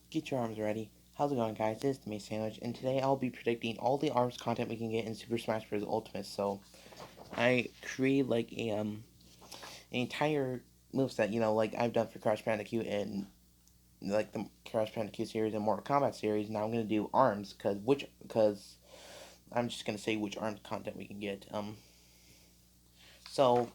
Get your arms ready. How's it going, guys? This is the Mace Sandwich, and today I'll be predicting all the arms content we can get in Super Smash Bros. Ultimate. So I create like an entire moveset, like I've done for Crash Bandicoot and like the Crash Bandicoot series and Mortal Kombat series. Now I'm gonna do arms, because I'm just gonna say which arms content we can get. So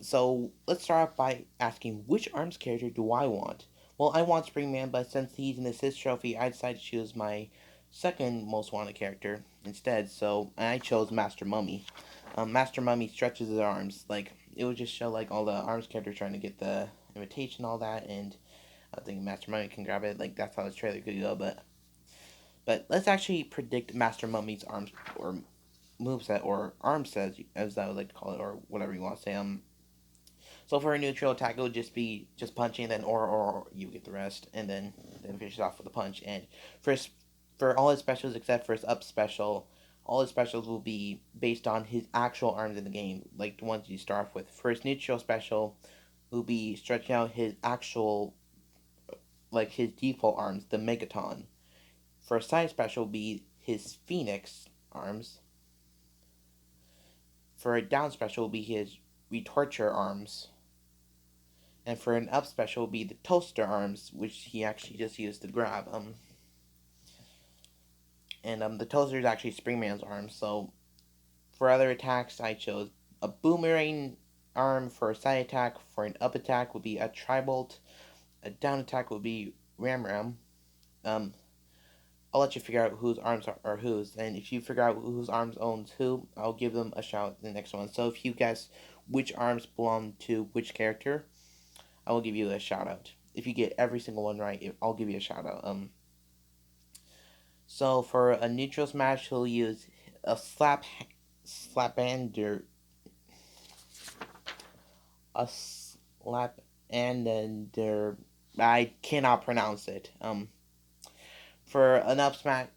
so let's start off by asking which ARMS character do I want? Well, I want Springman, but since he's an assist trophy, I decided to choose my second most wanted character instead. So I chose Master Mummy. Master Mummy stretches his arms, like it would just show like all the arms characters trying to get the invitation, all that, and I think Master Mummy can grab it. Like that's how his trailer could go. But let's actually predict Master Mummy's arms or moveset or arm set, as I would like to call it, or whatever you want to say. So for a neutral attack, it would just be just punching, then or you get the rest, and then finish it off with a punch. And for for all his specials except for his up special, all his specials will be based on his actual arms in the game, like the ones you start off with. For his neutral special, will be stretching out his actual, like his default arms, the Megaton. For a side special, will be his Phoenix arms. For a down special, will be his Retorture arms. And for an up special will be the toaster arms, which he actually just used to grab. And the toaster is actually Springman's arms. So for other attacks, I chose a boomerang arm for a side attack. For an up attack would be a Tribolt. A down attack would be Ram Ram. Um, I'll let you figure out whose arms are whose, and if you figure out whose arms owns who, I'll give them a shout in the next one. So if you guess which arms belong to which character, I will give you a shout out. If you get every single one right, I'll give you a shout out. So for a neutral smash, he'll use a slapander, a slapander. I cannot pronounce it. For an up smash,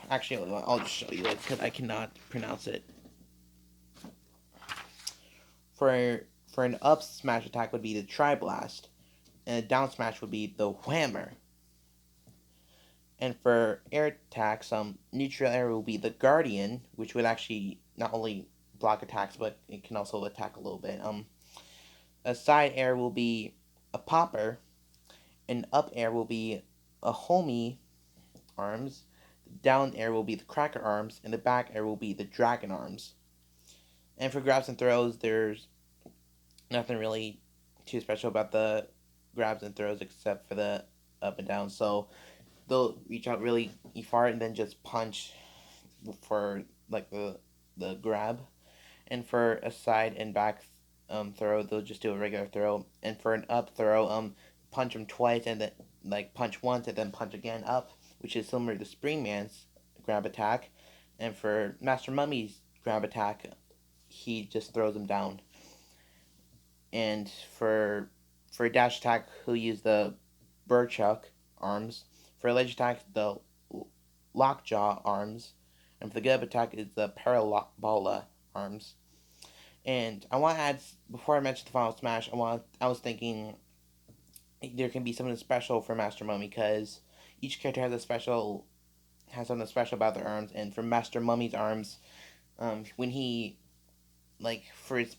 actually, I'll just show you it because I cannot pronounce it. For an up smash attack would be the Tri Blast, and a down smash would be the Whammer. And for air attacks, neutral air will be the Guardian, which would actually not only block attacks, but it can also attack a little bit. A side air will be a Popper, and up air will be a Homie arms. The down air will be the Cracker arms, and the back air will be the Dragon arms. And for grabs and throws, there's nothing really too special about the grabs and throws except for the up and down. So they'll reach out really far and then just punch for like the grab, and for a side and back throw, they'll just do a regular throw, and for an up throw, punch them twice and then like punch once and then punch again up, which is similar to Springman's grab attack, and for Master Mummy's grab attack, he just throws them down, and for a dash attack, he'll use the Burchuck arms. For a ledge attack, the Lockjaw arms, and for the Gub attack is the Parabola arms. And I want to add, before I mention the final smash, I was thinking there can be something special for Master Mummy because each character has something special about their arms. And for Master Mummy's arms, when he for his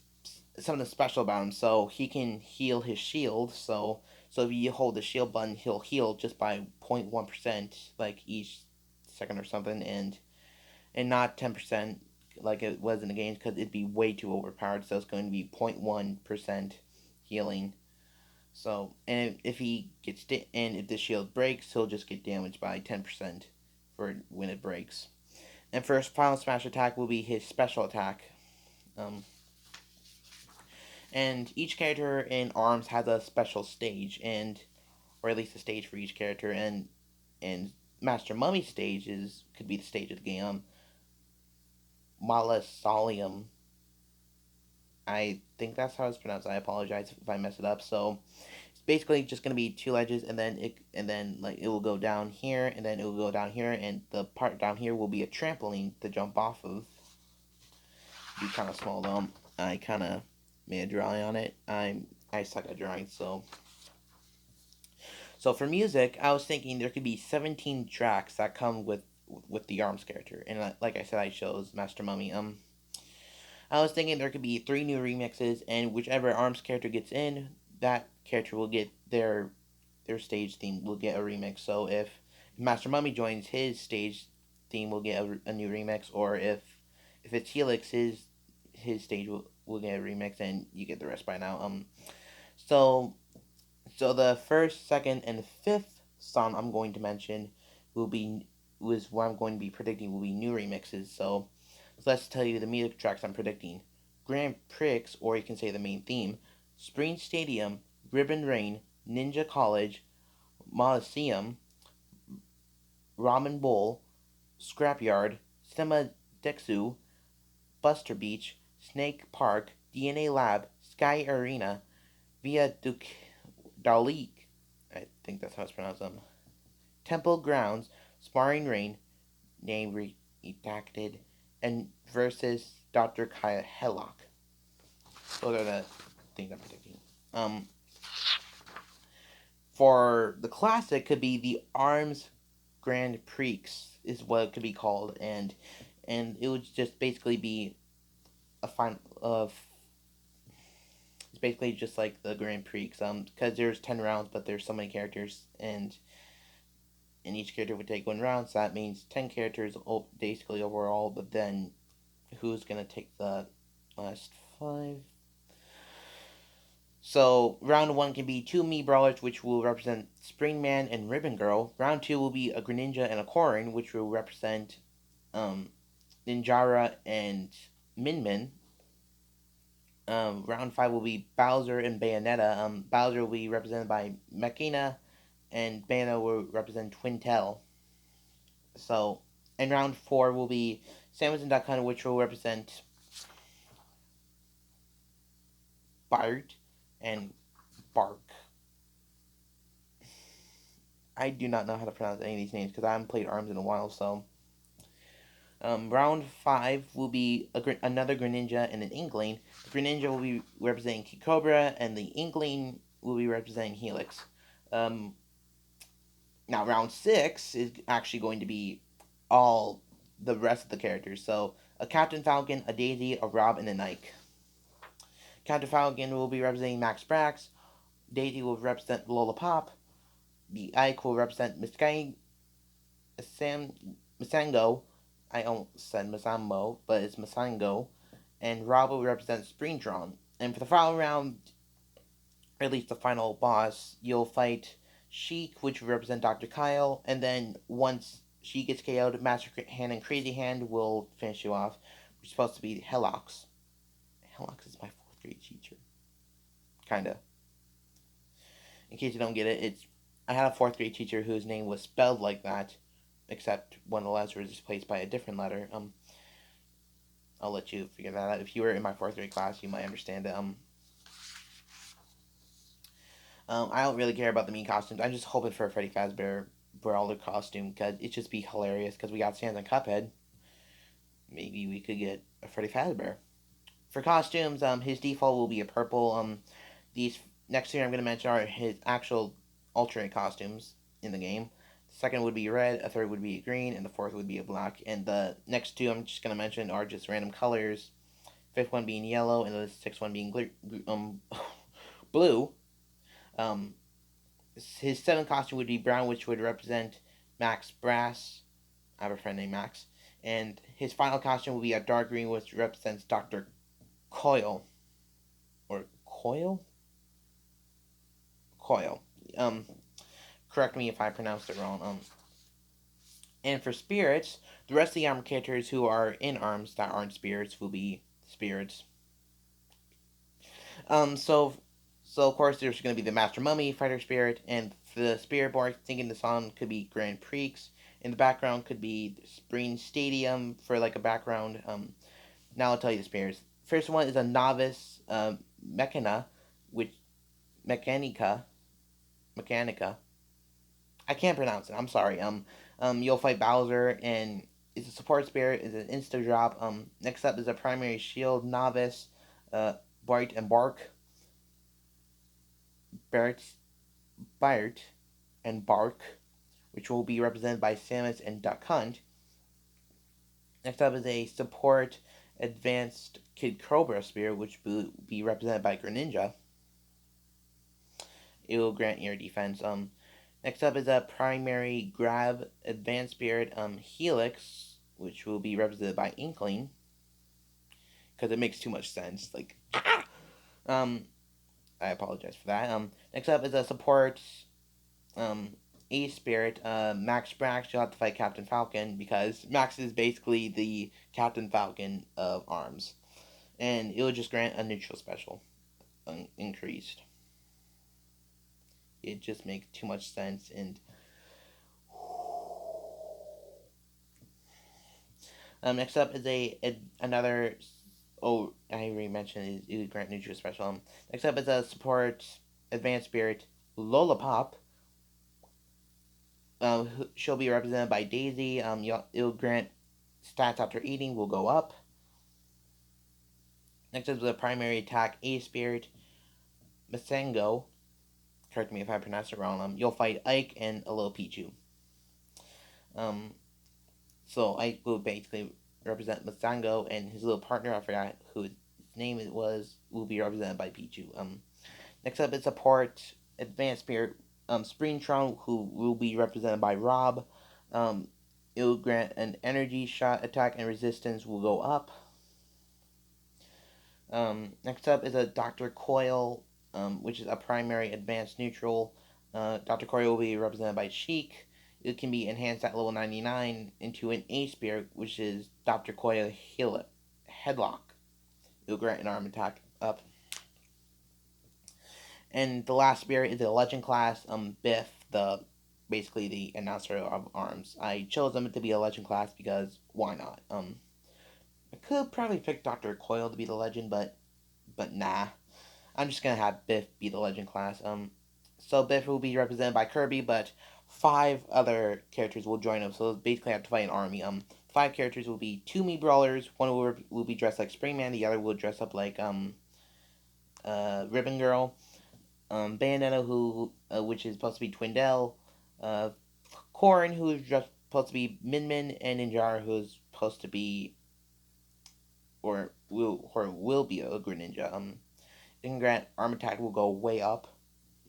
something special about him, so he can heal his shield. So if you hold the shield button, he'll heal just by 0.1%, like each second or something, and not 10% like it was in the games because it'd be way too overpowered. So it's going to be 0.1% healing. So and if he gets and if the shield breaks, he'll just get damaged by 10% for when it breaks. And for his final smash attack will be his special attack. Um, and each character in Arms has a special stage, and or at least a stage for each character. And Master Mummy stage could be the stage of the game. Molosolium. I think that's how it's pronounced. I apologize if I mess it up. So it's basically just gonna be two ledges, and then like it will go down here, and then it will go down here, and the part down here will be a trampoline to jump off of. Be kind of small though. I kind of made a drawing on it. I suck at drawing, So for music, I was thinking there could be 17 tracks that come with the Arms character, and like I said, I chose Master Mummy. I was thinking there could be three new remixes, and whichever Arms character gets in, that character will get their stage theme will get a remix. So if Master Mummy joins, his stage theme will get a new remix, or if it's Helix, his stage will get a remix, and you get the rest by now. So so the first, second, and fifth song I'm going to mention will be was what I'm going to be predicting will be new remixes. So let's tell you the music tracks I'm predicting: Grand Prix, or you can say the main theme, Spring Stadium, Ribbon Rain, Ninja College, Molosseum, Ramen Bowl, Scrapyard, Cinema Dexu, Buster Beach, Snake Park, DNA Lab, Sky Arena, Via Duke Dalik, I think that's how it's pronounced, Temple Grounds, Sparring Rain, name redacted, and versus Dr. Kaya Hellock. Those are the things I'm predicting. Um, for the classic, could be the Arms Grand Prix is what it could be called, and it would just basically be a fine of it's basically just like the Grand Prix, because there's 10 rounds, but there's so many characters, and each character would take 1 round, so that means 10 characters basically overall, but then who's gonna take the last 5? So round 1 can be two Mii Brawlers, which will represent Spring Man and Ribbon Girl. Round 2 will be a Greninja and a Korin, which will represent Ninjara and Min Min. Round 5 will be Bowser and Bayonetta. Bowser will be represented by Machina, and Bayonetta will represent Twintel. So, and round 4 will be Samus and Duck Hunt, which will represent Bart and Bark. I do not know how to pronounce any of these names because I haven't played ARMS in a while, so. Round 5 will be another Greninja and an Inkling. The Greninja will be representing Kikobra, and the Inkling will be representing Helix. Now, round 6 is actually going to be all the rest of the characters. So, a Captain Falcon, a Daisy, a Rob, and an Ike. Captain Falcon will be representing Max Brax. Daisy will represent Lola Pop. The Ike will represent Masango. I almost said Masambo, but it's Masango. And Rob will represent Springtron. And for the final round, or at least the final boss, you'll fight Sheik, which will represent Dr. Kyle. And then once she gets KO'd, Master Hand and Crazy Hand will finish you off, which is supposed to be Hellox. Hellox is my 4th grade teacher. Kinda. In case you don't get it, I had a 4th grade teacher whose name was spelled like that, except one of the letters was replaced by a different letter. I'll let you figure that out. If you were in my 4th grade class, you might understand it. I don't really care about the Mii costumes. I'm just hoping for a Freddy Fazbear Brawler costume because it'd just be hilarious. Because we got Sans and Cuphead, maybe we could get a Freddy Fazbear. For costumes, his default will be a purple. These next 2 I'm going to mention are his actual alternate costumes in the game. The second would be red, a third would be a green, and the fourth would be a black. And the next 2 I'm just going to mention are just random colors. 5th one being yellow, and the 6th one being blue. His 7th costume would be brown, which would represent Max Brass. I have a friend named Max. And his final costume will be a dark green, which represents Dr. Coil. Or Coil? Coil. Correct me if I pronounced it wrong. And for spirits, the rest of the armor characters who are in ARMS that aren't spirits will be spirits. So of course there's going to be the Master Mummy, Fighter Spirit, and for the Spirit board, thinking the song could be Grand Prix. In the background could be Spring Stadium for like a background. Now I'll tell you the spirits. First one is a novice Mechanica. I can't pronounce it. I'm sorry. You'll fight Bowser, and it's a support spirit. It's an insta drop. Next up is a primary shield novice, Bart and Bark. Bart. and Bark, which will be represented by Samus and Duck Hunt. Next up is a support advanced Kid Cobra Spear, which will be represented by Greninja. It will grant air defense. Next up is a primary grab advanced spirit Helix, which will be represented by Inkling, because it makes too much sense. Like, I apologize for that. Next up is a support A Spirit Max Brax. You'll have to fight Captain Falcon because Max is basically the Captain Falcon of Arms, and it will just grant a neutral special increased. It just makes too much sense. And next up is another. Oh, I already mentioned it would grant neutral special. Next up is a support advanced spirit Lollipop. She'll be represented by Daisy. It'll grant stats after eating will go up. Next is the primary attack A Spirit Masengo. Correct me if I pronounce it wrong. You'll fight Ike and a little Pichu. So Ike will basically represent Masengo, and his little partner, I forgot who his name it was, will be represented by Pichu. Next up is support Advanced Spirit Springtrunk, who will be represented by Rob. It will grant an energy shot attack and resistance will go up. Next up is a Dr. Coil, which is a primary advanced neutral. Dr. Coil will be represented by Sheik. It can be enhanced at level 99 into an A Spirit, which is Dr. Coil Headlock. It will grant an arm attack up. And the last spirit is the Legend class, Biff, basically the announcer of Arms. I chose them to be a Legend class because why not? I could probably pick Dr. Coil to be the Legend, but nah. I'm just gonna have Biff be the Legend class. So Biff will be represented by Kirby, but 5 other characters will join him. So basically, I have to fight an army. 5 characters will be 2 Mii Brawlers. One will be dressed like Springman. The other will dress up like Ribbon Girl. Bayonetta, which is supposed to be Twindell. Corrin, who is just supposed to be Min Min, and Ninjara, who is supposed to be or will be a Greninja. It can grant arm attack will go way up.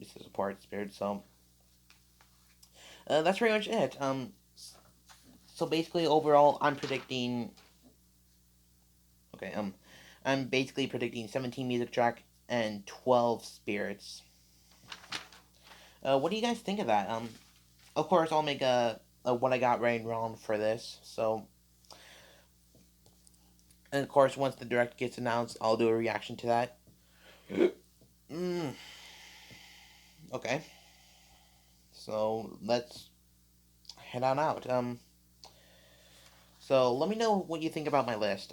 It's a support spirit, so that's pretty much it. So basically, overall, I'm predicting. Okay, I'm basically predicting 17 music track and 12 spirits. What do you guys think of that? Of course, I'll make a what I got right and wrong for this. So, and of course, once the direct gets announced, I'll do a reaction to that. Okay. So let's head on out. So let me know what you think about my list.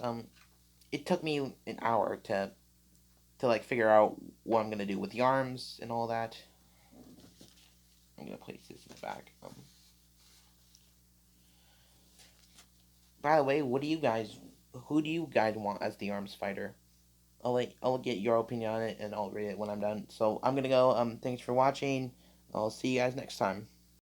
It took me an hour to like figure out what I'm gonna do with the arms and all that. I'm gonna place this in the back. By the way, who do you guys want as the arms fighter? I'll get your opinion on it and I'll read it when I'm done. So I'm gonna go. Thanks for watching. I'll see you guys next time.